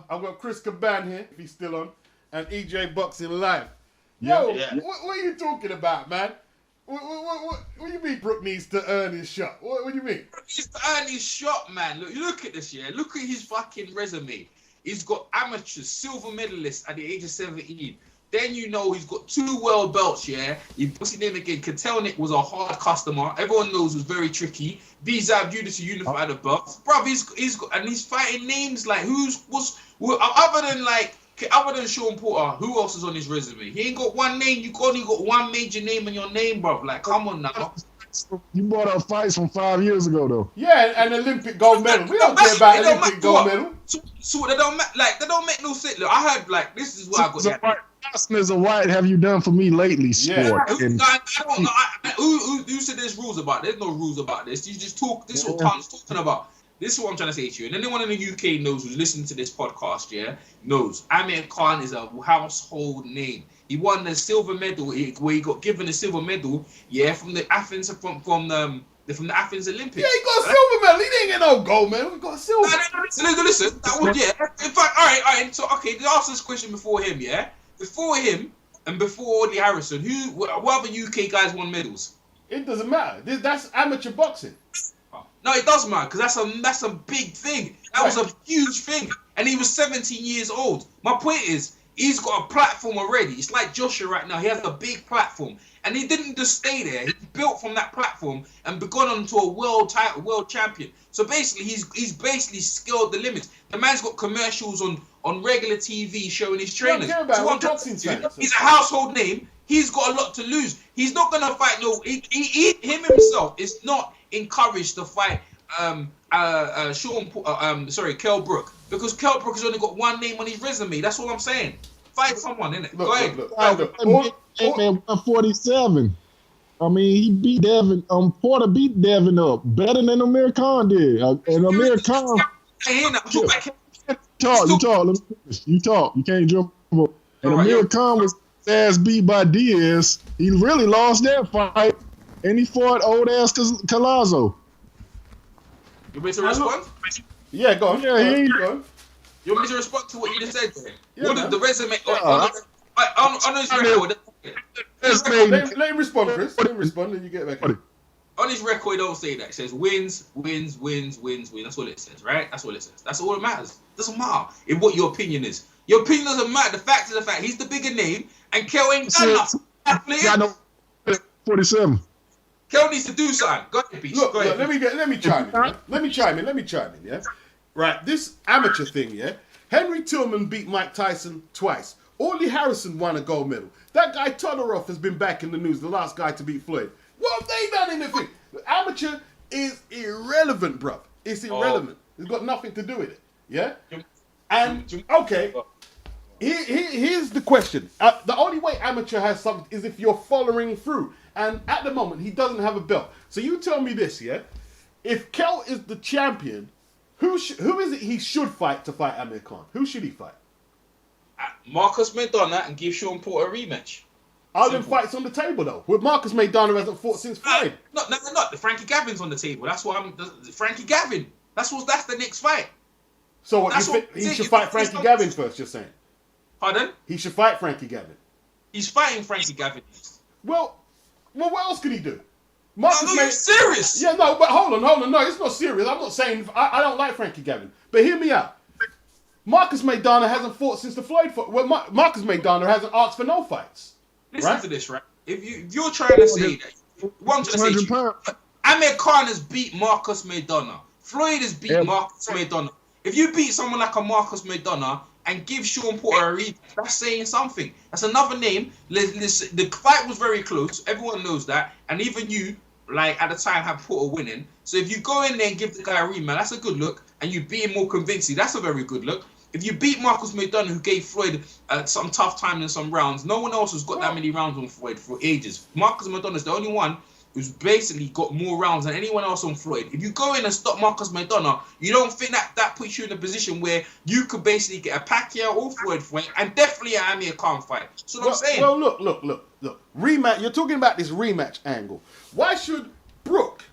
I've got Chris Caban here, if he's still on, and EJ Boxing Live. Yo, what are you talking about, man? What do you mean Brook needs to earn his shot? What do you mean? Brook needs to earn his shot, man. Look at this, yeah. Look at his fucking resume. He's got amateurs, silver medalists at the age of 17. Then you know he's got 2 world belts, yeah. What's his name again? Katelnik was a hard customer. Everyone knows was very tricky. Bizab Judas unified the belts. Bruv, he's got, and he's fighting names like other than Sean Porter, who else is on his resume? He ain't got one name. You only got one major name in your name, bruv. Like, come on now. You brought up fights from 5 years ago, though. Yeah, and Olympic gold medal. We don't care about Olympic gold medal. So they don't make no sense. Look, I heard this is what I got. As a white, have you done for me lately? Sport. Yeah. Who said there's rules about this? There's no rules about this. You just talk. This is what Khan's talking about. This is what I'm trying to say to you. And anyone in the UK knows who's listening to this podcast, yeah, knows Amir Khan is a household name. He won the silver medal where he got given a silver medal, yeah, from the Athens from the Athens Olympics. Yeah, he got a silver medal. He didn't get no gold medal. He got a silver. Listen. That was In fact, all right. So okay, they asked this question before him, yeah. Before him and before Audley Harrison, what other UK guys won medals? It doesn't matter. That's amateur boxing. No, it does, man, because that's a big thing. That was a huge thing. And he was 17 years old. My point is, he's got a platform already. It's like Joshua right now. He has a big platform. And he didn't just stay there. He built from that platform and gone on to a world champion. So basically, he's basically scaled the limits. The man's got commercials on regular TV showing his trainers. He's a household name. He's got a lot to lose. He's not going to fight him himself is not encouraged to fight Kell Brook, because Kell Brook has only got one name on his resume. That's all I'm saying. Fight someone, innit? Go ahead. Look. 147. I mean, he beat Devin. Porter beat Devin up better than Amir Khan did. And Amir Khan. You talk. You can't jump over. And Amir Khan was ass beat by Diaz. He really lost that fight. And he fought old ass Collazo. You want me to respond? Yeah, go on. You want me to respond to what you just said there? Yeah, what did the resume on his record? Let him respond, Chris. Let him respond, and you get back in. On his record, don't say that. It says wins. That's all it says, right? That's all it says. That's all that matters. Doesn't matter in what your opinion is. Your opinion doesn't matter. The fact is the fact. He's the bigger name, and Kell ain't done nothing. Yeah, I know. 47. Kell needs to do something. Go ahead, Beach. Look, let me chime in. Yeah? Let me chime in. Yeah. Right. This amateur thing. Yeah. Henry Tillman beat Mike Tyson twice. Audley Harrison won a gold medal. That guy Todorov has been back in the news. The last guy to beat Floyd. What have they done in the thing? Amateur is irrelevant, bruv. It's irrelevant. It's got nothing to do with it. Yeah. And okay. Here's the question. The only way amateur has something is if you're following through. And at the moment, he doesn't have a belt. So you tell me this, yeah? If Kell is the champion, who is it he should fight to fight Amir Khan? Who should he fight? Marcus Maidana and give Sean Porter a rematch. Are there fights on the table, though? With Marcus Maidana hasn't fought since Floyd. No. The Frankie Gavin's on the table. That's what Frankie Gavin. That's the next fight. So what? He should fight Frankie Gavin first, you're saying? Pardon? He should fight Frankie Gavin. He's fighting Frankie Gavin. Well, what else could he do? You're serious? Yeah, no, but hold on. No, it's not serious. I'm not saying I don't like Frankie Gavin. But hear me out. Marcus Maidana hasn't fought since the Floyd fight. Well, Marcus Maidana hasn't asked for no fights. Listen to this, right? If you're trying to say that, what I'm trying to say to you, Amir Khan has beat Marcus Maidana. Floyd has beat Marcus Maidana. If you beat someone like a Marcus Maidana and give Sean Porter a rematch, that's saying something. That's another name. The fight was very close. Everyone knows that. And even you, like, at the time, had Porter winning. So if you go in there and give the guy a rematch, that's a good look. And you beat him more convincing, that's a very good look. If you beat Marcus Maidana, who gave Floyd some tough time in some rounds, no one else has got that many rounds on Floyd for ages. Marcus Maidana is the only one who's basically got more rounds than anyone else on Floyd. If you go in and stop Marcus Maidana, you don't think that puts you in a position where you could basically get a Pacquiao or Floyd fight and definitely an Amir Khan fight. That's what I'm saying. Well, look. Rematch. You're talking about this rematch angle. Why should Brook,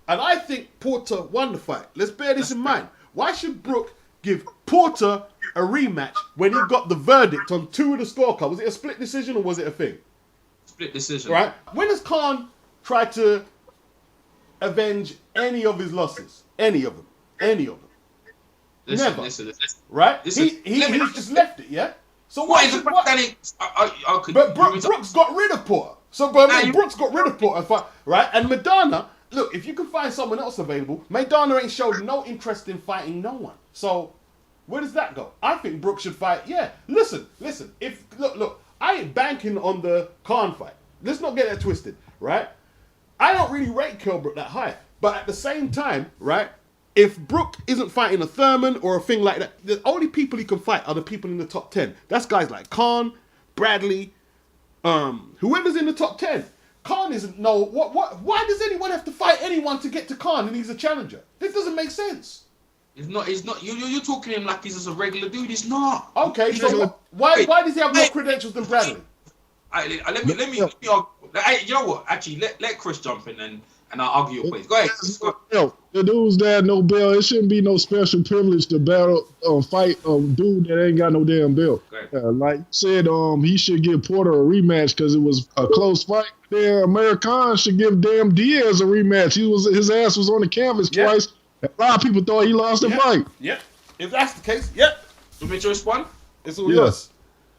and I think Porter won the fight. Let's bear this in mind. Why should Brook give Porter a rematch when he got the verdict on 2 of the scorecard? Was it a split decision or was it a thing? Split decision. Right? When has Khan tried to avenge any of his losses? Any of them? Never. Listen. Right? He's just left it, yeah? So but Brooks got rid of Porter. So Brooks got rid of Porter, right? And Maidana, look, if you can find someone else available, Maidana ain't showed no interest in fighting no one. So where does that go? I think Brooks should fight. Yeah, listen. If look, I ain't banking on the Khan fight. Let's not get that twisted, right? I don't really rate Kell Brook that high, but at the same time, right? If Brook isn't fighting a Thurman or a thing like that, the only people he can fight are the people in the top 10. That's guys like Khan, Bradley, whoever's in the top 10. Khan isn't why does anyone have to fight anyone to get to Khan and he's a challenger? This doesn't make sense. He's not. You're talking to him like he's just a regular dude. He's not. Okay, so why does he have more credentials than Bradley? Let me. You know what? Actually, let Chris jump in and I'll argue your point. Go ahead. The dudes that had no belt, it shouldn't be no special privilege to fight a dude that ain't got no damn belt. Like you said, he should give Porter a rematch because it was a close fight. Then Amir Khan should give damn Diaz a rematch. His ass was on the canvas twice. A lot of people thought he lost the fight. Yep. If that's the case, yep. You want me to respond? It's all yours.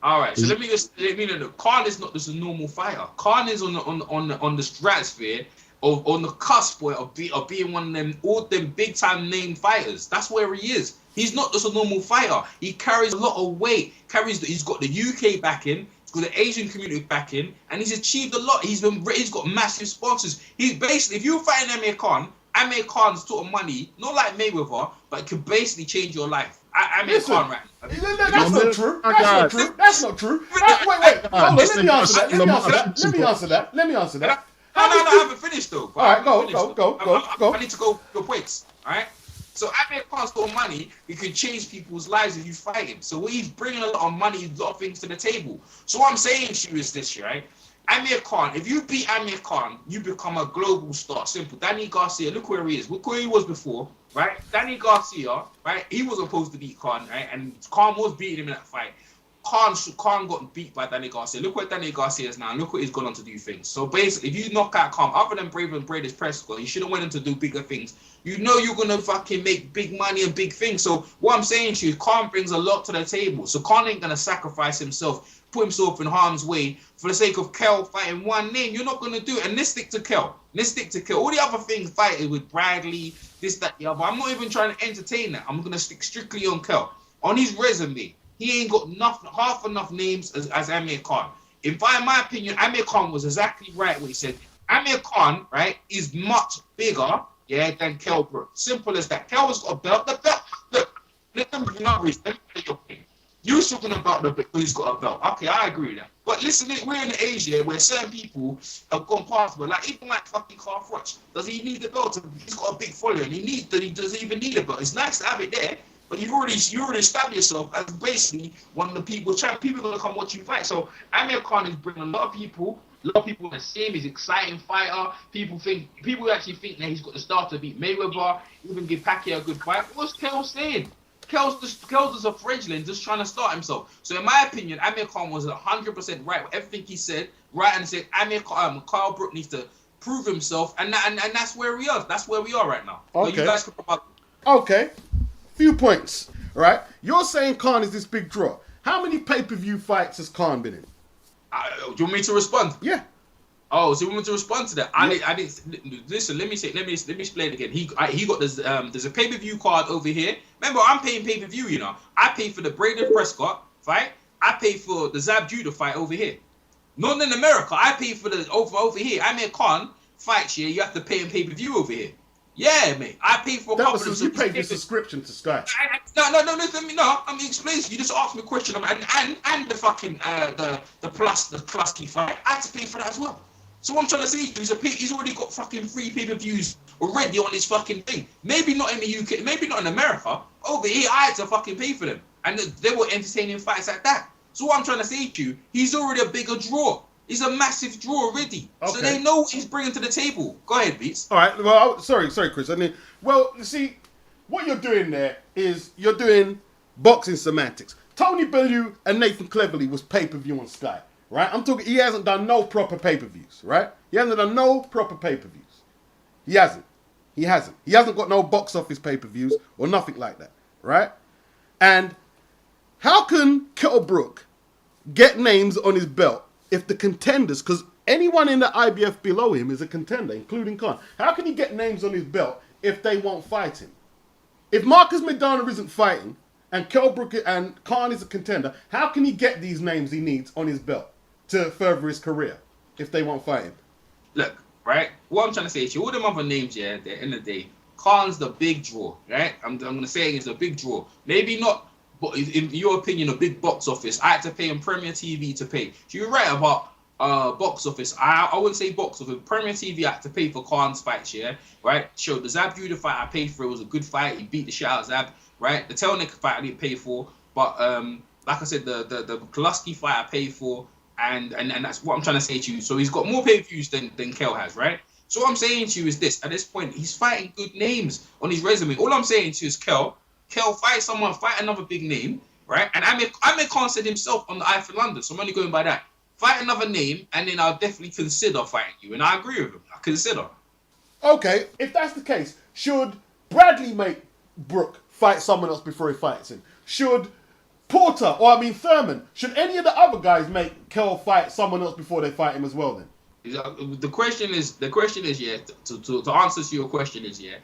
All right. So let me know. Khan is not just a normal fighter. Khan is on the stratosphere. On the cusp of being one of them all them big time name fighters. That's where he is. He's not just a normal fighter. He carries a lot of weight. He's got the UK backing. He's got the Asian community backing, and he's achieved a lot. He's got massive sponsors. He's basically, if you're fighting Amir Khan's sort of money, not like Mayweather, but it could basically change your life. Amir Khan, right? That's not true. That's not true. Wait. Hold on. Let me answer that. No, I haven't finished though. All right, go. I need to go your points. All right. So Amir Khan's got money. He can change people's lives if you fight him. So he's bringing a lot of money, a lot of things to the table. So what I'm saying to you is this, right? Amir Khan, if you beat Amir Khan, you become a global star. Simple. Danny Garcia, look where he is. Look where he was before, right? Danny Garcia, right? He was supposed to beat Khan, right? And Khan was beating him in that fight. Khan got beat by Danny Garcia. Look where Danny Garcia is now. Look what he's gone on to do things. So basically, if you knock out Khan, other than Brave and Brady's press score, you should have went on to do bigger things. You know you're going to fucking make big money and big things. So what I'm saying to you, Khan brings a lot to the table. So Khan ain't going to sacrifice himself, put himself in harm's way for the sake of Kell fighting one name. You're not going to do it. And let's stick to Kell. All the other things fighting with Bradley, this, that, the other. I'm not even trying to entertain that. I'm going to stick strictly on Kell. On his resume, he ain't got half enough names as Amir Khan. In my opinion, Amir Khan was exactly right what he said. Amir Khan, right, is much bigger, than Kell Brook. Simple as that. Kell has got a belt. The belt, look, let me say your thing. You're talking about the belt, he's got a belt. Okay, I agree with that. But listen, we're in Asia where certain people have gone past, but even like fucking Carl Froch, does he need the belt? He's got a big following. He doesn't even need a belt. It's nice to have it there. But you already established yourself as basically one of the people. People are gonna come watch you fight. So Amir Khan is bringing a lot of people want to see him. He's an exciting fighter. People actually think that he's got the start to beat Mayweather, even give Pacquiao a good fight. What's Kell saying? Kell's just a fledgling, just trying to start himself. So in my opinion, Amir Khan was 100% right with everything he said. Right, and said Carl Brook needs to prove himself, and that's where we are. That's where we are right now. Okay. So you guys can provide. Okay. Few points, right? You're saying Khan is this big draw. How many pay-per-view fights has Khan been in? Do you want me to respond? Yeah. Oh, so you want me to respond to that? I didn't listen. Let me explain it again. He got this. There's a pay-per-view card over here. Remember, I'm paying pay-per-view. You know, I pay for the Braden Prescott fight. I pay for the Zab Judah fight over here. Not in America. I pay for the over here. Amir Khan fights here. You have to pay in pay-per-view over here. Yeah, mate. I pay for a couple of them. You paid the subscription to Sky. No. Let me explain. You just asked me a question, and the fucking the plus key fight. I had to pay for that as well. So what I'm trying to say is he's already got fucking 3 pay-per-views already on his fucking thing. Maybe not in the UK, maybe not in America. Over here, I had to fucking pay for them, and they were entertaining fights like that. So what I'm trying to say to you, he's already a bigger draw. He's a massive draw already. Okay. So they know what he's bringing to the table. Go ahead, Beats. All right. Well, sorry, Chris. You see, what you're doing there is you're doing boxing semantics. Tony Bellew and Nathan Cleverly was pay-per-view on Sky, right? I'm talking, he hasn't done no proper pay-per-views, right? He hasn't done no proper pay-per-views. He hasn't. He hasn't got no box office pay-per-views or nothing like that, right? And how can Kell Brook get names on his belt if the contenders, because anyone in the IBF below him is a contender, including Khan. How can he get names on his belt if they won't fight him? If Marcus Maidana isn't fighting, and Kell Brook and Khan is a contender, how can he get these names he needs on his belt to further his career if they won't fight him? Look, right? What I'm trying to say is, all them other names, yeah, at the end of the day, Khan's the big draw, right? I'm going to say it's a big draw. Maybe not, but in your opinion, a big box office. I had to pay on Premier TV to pay. So you're right about box office. I wouldn't say box office. Premier TV I had to pay for Khan's fights, yeah, right? Sure, the Zab Judah fight I paid for, it was a good fight. He beat the shit out of Zab, right? The Telnik fight I didn't pay for, but like I said, the Koluski fight I paid for, and that's what I'm trying to say to you. So he's got more pay-per-views than Kell has, right? So what I'm saying to you is this: at this point, he's fighting good names on his resume. All I'm saying to you is Kell fight someone, fight another big name, right? And Amir Khan said himself on the Eye for London, so I'm only going by that. Fight another name, and then I'll definitely consider fighting you. And I agree with him. I consider. Okay, if that's the case, should Bradley make Brook fight someone else before he fights him? Should Thurman, should any of the other guys make Kell fight someone else before they fight him as well then? The question is, yeah, to answer to your question is, yeah,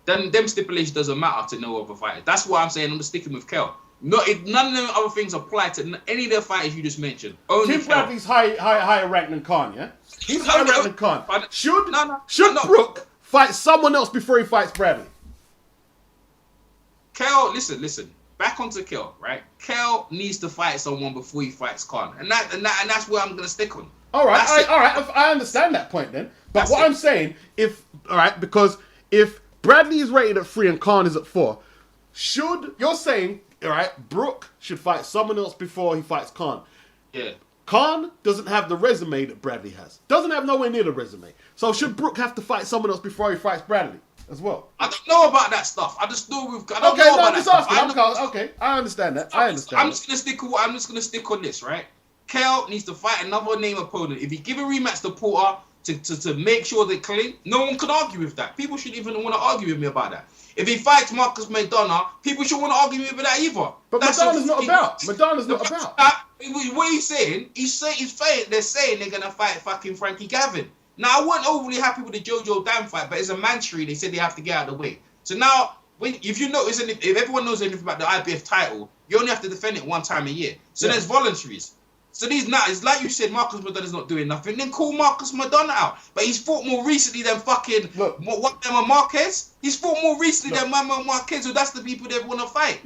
then them stipulations doesn't matter to no other fighter. That's why I'm saying I'm sticking with Kell. None of them other things apply to any of the fighters you just mentioned. Only Tim Bradley's higher ranked than Khan, yeah? He's higher ranked than Khan. Should Brook fight someone else before he fights Bradley? Kell, listen. Back onto Kell, right? Kell needs to fight someone before he fights Khan, and that's where I'm gonna stick on. All right. I understand that point then. But I'm saying, because if Bradley is rated at 3 and Khan is at 4, you're saying, all right, Brook should fight someone else before he fights Khan. Yeah. Khan doesn't have the resume that Bradley has. Doesn't have nowhere near the resume. So should Brook have to fight someone else before he fights Bradley as well? I don't know about that stuff. I just know we've got. Okay, I understand that. I'm just gonna stick on this, right? Kell needs to fight another name opponent. If he give a rematch to Porter to make sure they're clean, no one can argue with that. People shouldn't even want to argue with me about that. If he fights Marcus Maidana, people shouldn't want to argue with me about that either. But Madonna's not about. What he's saying, they're saying they're gonna fight fucking Frankie Gavin. Now I wasn't overly happy with the Jojo Dan fight, but it's a mandatory. They said they have to get out of the way. So now, if you notice, if everyone knows anything about the IBF title, you only have to defend it one time a year. So there's voluntaries. So it's like you said, Marcus Madonna's not doing nothing. Then call Marcus Madonna out. But he's fought more recently than fucking Marquez. He's fought more recently than Marquez. So that's the people they want to fight.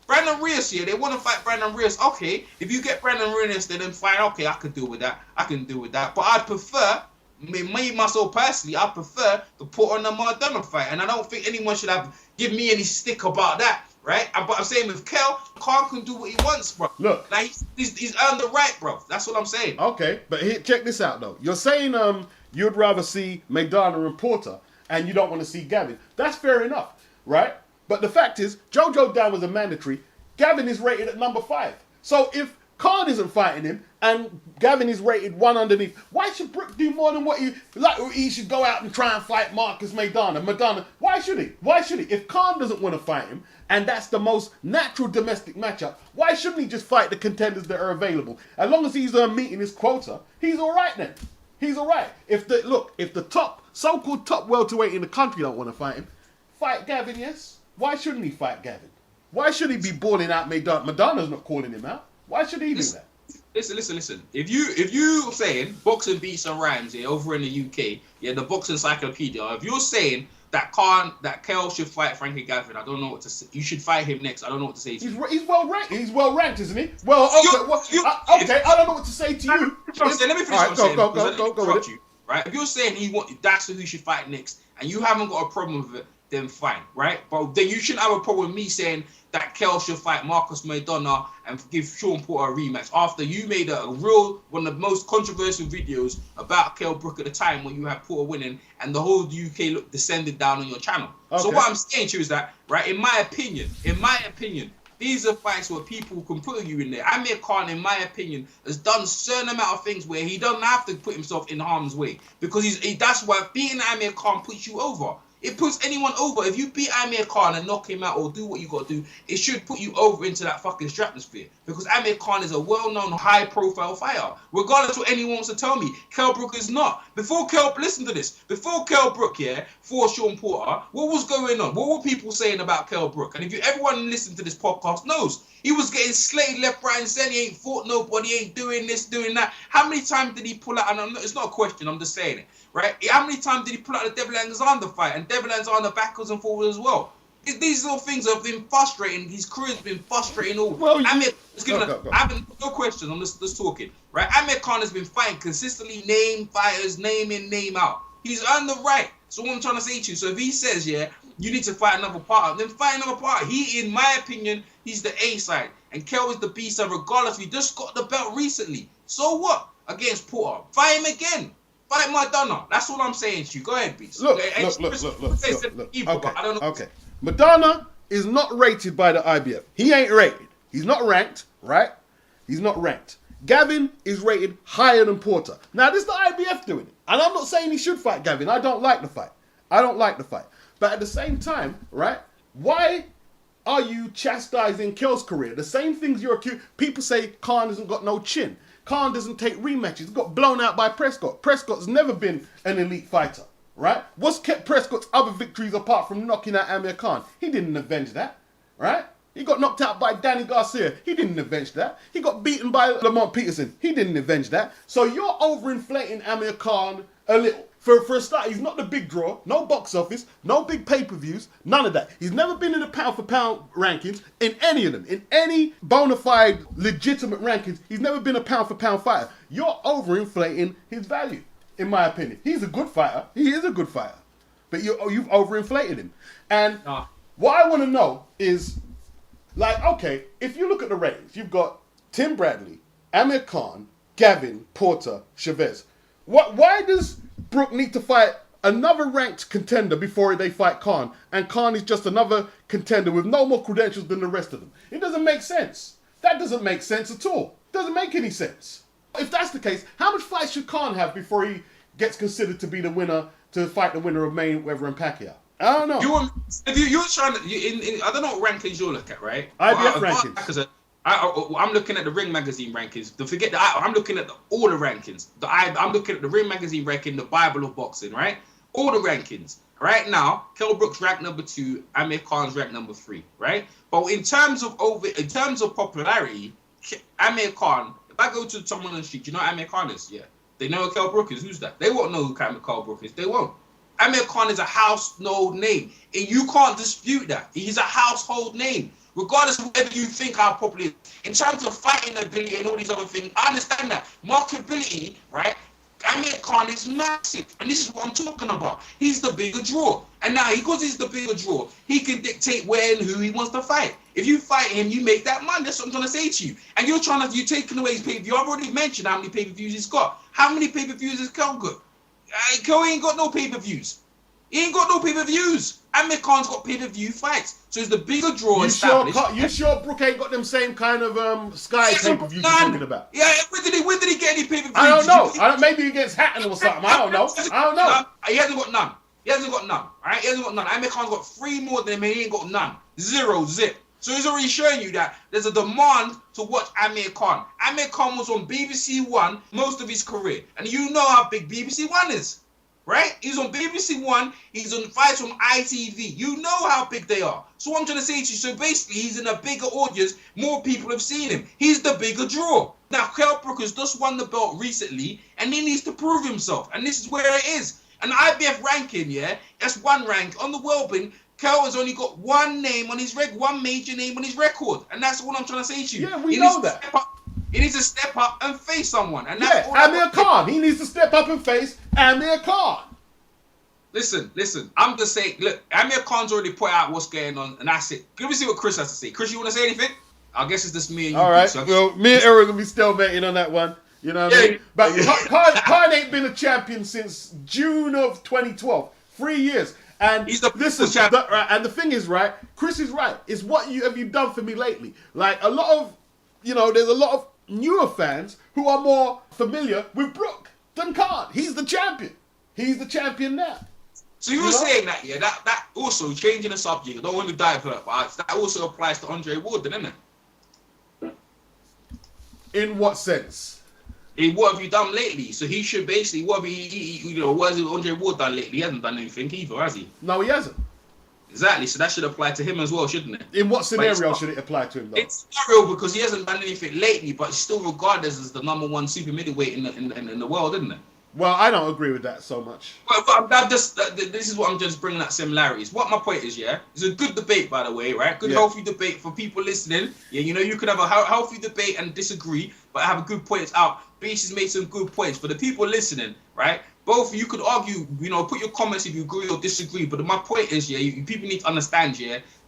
Brandon Reyes, yeah, they want to fight Brandon Reyes. Okay, if you get Brandon Reyes, then fine. Okay, I can deal with that. But I'd prefer, me myself personally, I prefer to put on the Madonna fight. And I don't think anyone should give me any stick about that. Right, but I'm saying with Kell, Khan can do what he wants, bro. Look, like he's earned the right, bro. That's what I'm saying. Okay, but check this out though. You're saying you'd rather see Maidana and Porter, and you don't want to see Gavin. That's fair enough, right? But the fact is, Jojo Dan was a mandatory. Gavin is rated at number 5. So if Khan isn't fighting him and Gavin is rated 1 underneath, why should Brook do more than what he should go out and try and fight Marcus Maidana? Why should he? If Khan doesn't want to fight him, and that's the most natural domestic matchup, why shouldn't he just fight the contenders that are available? As long as he's meeting his quota, he's all right then. He's all right. If the top, so-called top welterweight in the country don't want to fight him, fight Gavin, yes. Why shouldn't he fight Gavin? Why should he be balling out Maidana? Madonna's not calling him out. Why should he do that? Listen. If you saying boxing beats and rhymes here over in the UK, yeah, the boxing encyclopedia. If you're saying that Kell should fight Frankie Gavin, I don't know what to say. You should fight him next. I don't know what to say to you. He's well ranked. He's well ranked, isn't he? Well, okay. I don't know what to say to you. Let me finish what I'm saying. Go with it. Right? If you're saying that's who he should fight next, and you haven't got a problem with it, then fine, right? But then you shouldn't have a problem with me saying that Kell should fight Marcus Maidana and give Sean Porter a rematch after you made one of the most controversial videos about Kell Brook at the time when you had Porter winning and the whole UK descended down on your channel. Okay. So what I'm saying to you is that, right, in my opinion, these are fights where people can put you in there. Amir Khan, in my opinion, has done a certain amount of things where he doesn't have to put himself in harm's way because that's why beating Amir Khan puts you over. It puts anyone over. If you beat Amir Khan and knock him out or do what you got to do, it should put you over into that fucking stratosphere. Because Amir Khan is a well-known, high-profile fighter. Regardless of what anyone wants to tell me, Kell Brook is not. Listen to this. Before Kell Brook, for Sean Porter, what was going on? What were people saying about Kell Brook? And if everyone listening to this podcast knows, he was getting slated left, right, and center. He ain't fought nobody. He ain't doing this, doing that. How many times did he pull out? And it's not a question. I'm just saying it. Right? How many times did he pull out the Devil Alexander fight? And Devil Alexander backwards and forwards as well. These little things have been frustrating. His career's been frustrating. Amir is given no question. I'm just talking. Right? Amir Khan has been fighting consistently, name fighters, name in, name out. He's earned the right. So what I'm trying to say to you, so if he says, you need to fight another partner, then fight another partner. He, in my opinion, he's the A side. And Kell is the B side, regardless. He just got the belt recently. So what? Against Porter. Fight him again. Fight Madonna. That's all I'm saying to you. Go ahead, Beats. Look. Okay. Madonna is not rated by the IBF. He ain't rated. He's not ranked, right? He's not ranked. Gavin is rated higher than Porter. Now, this is the IBF doing it. And I'm not saying he should fight Gavin. I don't like the fight. But at the same time, right, why are you chastising Kell's career? The same things you're accused. People say Khan hasn't got no chin. Khan doesn't take rematches. He got blown out by Prescott. Prescott's never been an elite fighter, right? What's kept Prescott's other victories apart from knocking out Amir Khan? He didn't avenge that, right? He got knocked out by Danny Garcia. He didn't avenge that. He got beaten by Lamont Peterson. He didn't avenge that. So you're overinflating Amir Khan a little. For a start, he's not the big draw, no box office, no big pay-per-views, none of that. He's never been in the pound-for-pound rankings in any of them. In any bona fide, legitimate rankings, he's never been a pound-for-pound fighter. You're overinflating his value, in my opinion. He's a good fighter. He is a good fighter. But you've overinflated him. And what I want to know is, like, okay, if you look at the ratings, you've got Tim Bradley, Amir Khan, Gavin, Porter, Chavez. Why does Brook need to fight another ranked contender before they fight Khan? And Khan is just another contender with no more credentials than the rest of them. It doesn't make sense. That doesn't make sense at all. Doesn't make any sense. If that's the case, how much fights should Khan have before he gets considered to be the winner, to fight the winner of Mayweather and Pacquiao? I don't know. You're trying to, I don't know what rankings you'll look at, right? IBF rankings. I'm looking at the Ring Magazine rankings. Don't forget that I'm looking at all the rankings. I'm looking at the Ring Magazine ranking, the Bible of boxing, right? All the rankings. Right now, Kell Brook's ranked number 2, Amir Khan's ranked number 3, right? But in terms of popularity, Amir Khan, if I go to someone on the street, do you know what Amir Khan is? Yeah. They know who Kell Brook is. Who's that? They won't know who Kell Brook is. They won't. Amir Khan is a household name. And you can't dispute that. He's a household name. Regardless of whether you think how popular it is. In terms of fighting ability and all these other things, I understand that. Marketability, right? Amir Khan is massive. And this is what I'm talking about. He's the bigger draw. And now, because he's the bigger draw, he can dictate where and who he wants to fight. If you fight him, you make that money. That's what I'm trying to say to you. And you're taking away his pay-per-view. I've already mentioned how many pay-per-views he's got. How many pay-per-views has Kell got? Kell ain't got no pay-per-views. He ain't got no pay-per-views. Amir Khan's got pay-per-view fights. So it's the bigger draw established. You sure Brook ain't got them same kind of Sky pay-per-views you're talking about? Yeah, when did he get any pay-per-views? I don't know. Maybe he gets Hatton or something. I don't know. He hasn't got none. All right? He hasn't got none. Amir Khan's got 3 more than him and he ain't got none. 0, zip. So he's already showing you that there's a demand to watch Amir Khan. Amir Khan was on BBC One most of his career. And you know how big BBC One is. Right? He's on BBC One. He's on fights on ITV. You know how big they are. So what I'm trying to say to you, so basically he's in a bigger audience. More people have seen him. He's the bigger draw. Now, Kell Brook has just won the belt recently, and he needs to prove himself. And this is where it is. An IBF ranking, that's one rank. On the Wellbeing, Kell has only got one name on his one major name on his record. And that's what I'm trying to say to you. Yeah, we know that. He needs to step up and face someone. And that's Amir Khan. He needs to step up and face Amir Khan. Listen. I'm just saying. Look, Amir Khan's already put out what's going on, and that's it. Let me see what Chris has to say. Chris, you want to say anything? I guess it's just me and you. All right. So well, me and Eric will be stalemating on that one. You know what I mean? But Khan ain't been a champion since June of 2012. 3 years. And he's the champion. And the thing is, right? Chris is right. It's what have you done for me lately? Like a lot of, there's a lot of newer fans who are more familiar with Brook than Khan. He's the champion. He's the champion now. So you were saying that, yeah? That also changing the subject. I don't want to divert, but that also applies to Andre Ward, doesn't it? In what sense? What have you done lately? So he should basically, what has Andre Ward done lately? He hasn't done anything either, has he? No, he hasn't. Exactly. So that should apply to him as well, shouldn't it? In what scenario should it apply to him, though? It's scenario because he hasn't done anything lately, but still regarded as the #1 super middleweight in the world, isn't it? Well, I don't agree with that so much. But this is what I'm just bringing up similarities. What my point is, yeah, it's a good debate, by the way, right? Good, healthy debate for people listening. Yeah, you could have a healthy debate and disagree, but have a good points out. Beach has made some good points for the people listening, right? Both you could argue, put your comments if you agree or disagree. But my point is, people need to understand,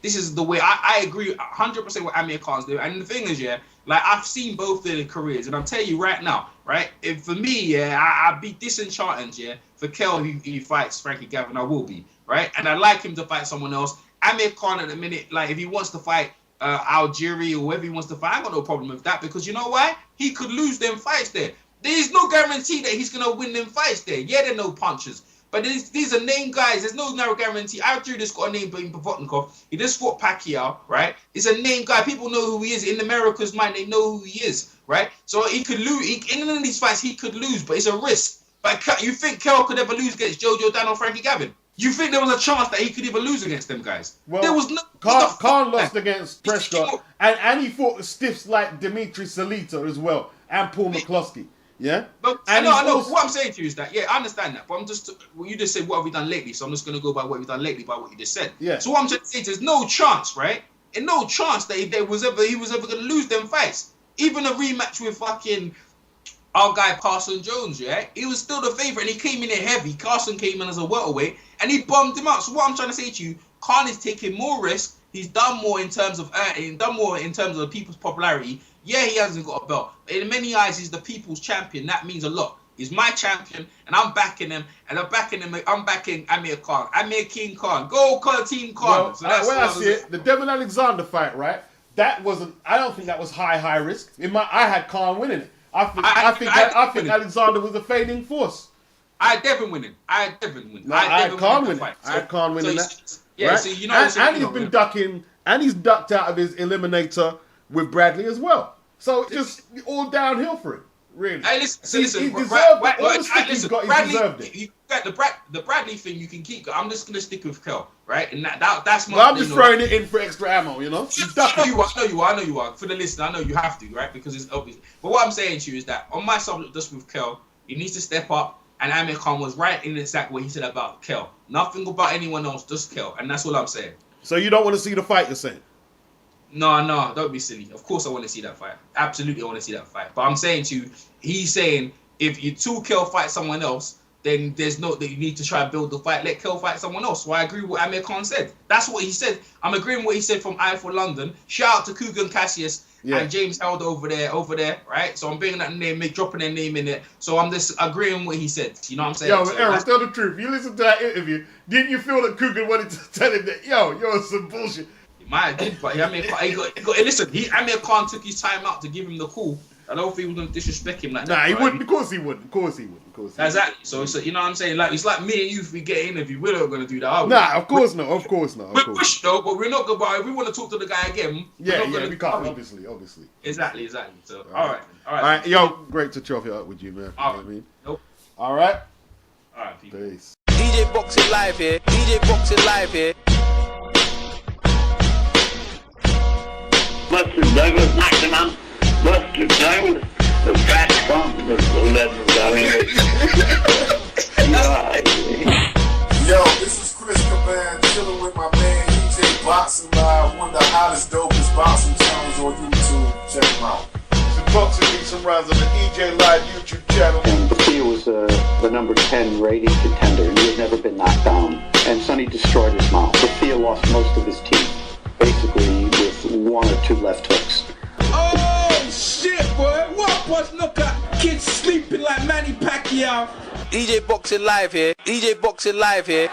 this is the way I agree 100% with Amir Khan's doing. And the thing is, like I've seen both their careers, and I'm telling you right now, right? If for me, I'd be disenchanted, for Kell he fights Frankie Gavin, I will be, right? And I'd like him to fight someone else. Amir Khan at the minute, like if he wants to fight Algeria or whoever he wants to fight, I got no problem with that because you know why? He could lose them fights there. There's no guarantee that he's gonna win them fights there. Yeah, there are no punches. But these are named guys. There's no narrow guarantee. Algeria just got a name being Pavotnikov. He just fought Pacquiao, right? He's a named guy. People know who he is. In America's mind, they know who he is, right? So he could lose. In any of these fights, he could lose, but it's a risk. But you think Kell could ever lose against Jojo Dan or Frankie Gavin? You think there was a chance that he could even lose against them guys? Well, there was no. Khan lost against Prescott, and he fought stiffs like Dimitri Salita as well, and Paul McCloskey. Yeah, but I know. What I'm saying to you is that, I understand that, but I'm just, you just said, what have we done lately? So I'm just going to go by what we've done lately, by what you just said. Yeah. So what I'm just saying is, there's no chance, right? And no chance that he was ever going to lose them fights. Even a rematch with fucking our guy Carson Jones, he was still the favorite, and he came in there heavy. Carson came in as a welterweight, and he bummed him out. So what I'm trying to say to you, Khan is taking more risk. He's done more in terms of the people's popularity. Yeah, he hasn't got a belt. But in many eyes, he's the people's champion. That means a lot. He's my champion, and I'm backing him. And I'm backing Amir Khan. Amir King Khan. Go Team Khan. Well, so that's I see it, the Devin Alexander fight, right? That wasn't. I don't think that was high risk. I had Khan winning it. I think Alexander was a fading force. I had Devin winning. I had Khan winning. I had Khan winning that. Yeah, right? So and he's been ducking, and he's ducked out of his eliminator with Bradley as well. So it's just all downhill for him, really. Hey, listen. He deserved it. All the stick he's got, he deserved it. The Bradley thing you can keep. I'm just gonna stick with Kell, right? And that's my. Well, I'm just throwing it in for extra ammo, I know you are. For the listener, I know you have to, right? Because it's obvious. But what I'm saying to you is that on my subject, just with Kell, he needs to step up. And Amir Khan was right in the exact way he said about Kell. Nothing about anyone else, just Kell. And that's all I'm saying. So you don't want to see the fight, you're saying? No, don't be silly. Of course I want to see that fight. Absolutely I want to see that fight. But I'm saying to you, he's saying if you two Kell fight someone else, then there's no that you need to try and build the fight. Let Kell fight someone else. So I agree with what Amir Khan said. That's what he said. I'm agreeing with what he said from I for London. Shout out to Kugan Cassius and James Held over there, right? So I'm bringing that name, dropping their name in it. So I'm just agreeing with what he said. You know what I'm saying? Yo, so Eric, tell the truth. You listened to that interview. Didn't you feel that Kugan wanted to tell him that, you're some bullshit? He might have did, but Amir Khan took his time out to give him the call. I don't think he was going to disrespect him like that. Nah, he wouldn't. Of course he wouldn't. Exactly. So you know what I'm saying? Like it's like me and you. If we get an interview, we're not going to do that. Nah, of course not. We're pushed though, but we're not going to. If we want to talk to the guy again, we can't. Obviously. Exactly. So all right. Yo, great to chop it up with you, man. All right. You know what I mean? Nope. All right. People. Peace. DJ Boxing Live here. Buster Douglas knocked him out. Buster Douglas, the fat punk, the legend out here. Yo, this is Chris Caban chilling with my man DJ Boxing Live, one of the hottest, dopest boxing channels on YouTube. Check him out. Boxing Beats and Rhymes on the EJ Live YouTube channel. And Thea was the number 10 rating contender, and he had never been knocked down. And Sonny destroyed his mouth. But Thea lost most of his teeth, basically with 1 or 2 left hooks. Oh shit, boy! What was look at kids sleeping like Manny Pacquiao? EJ Boxing Live here. EJ Boxing Live here.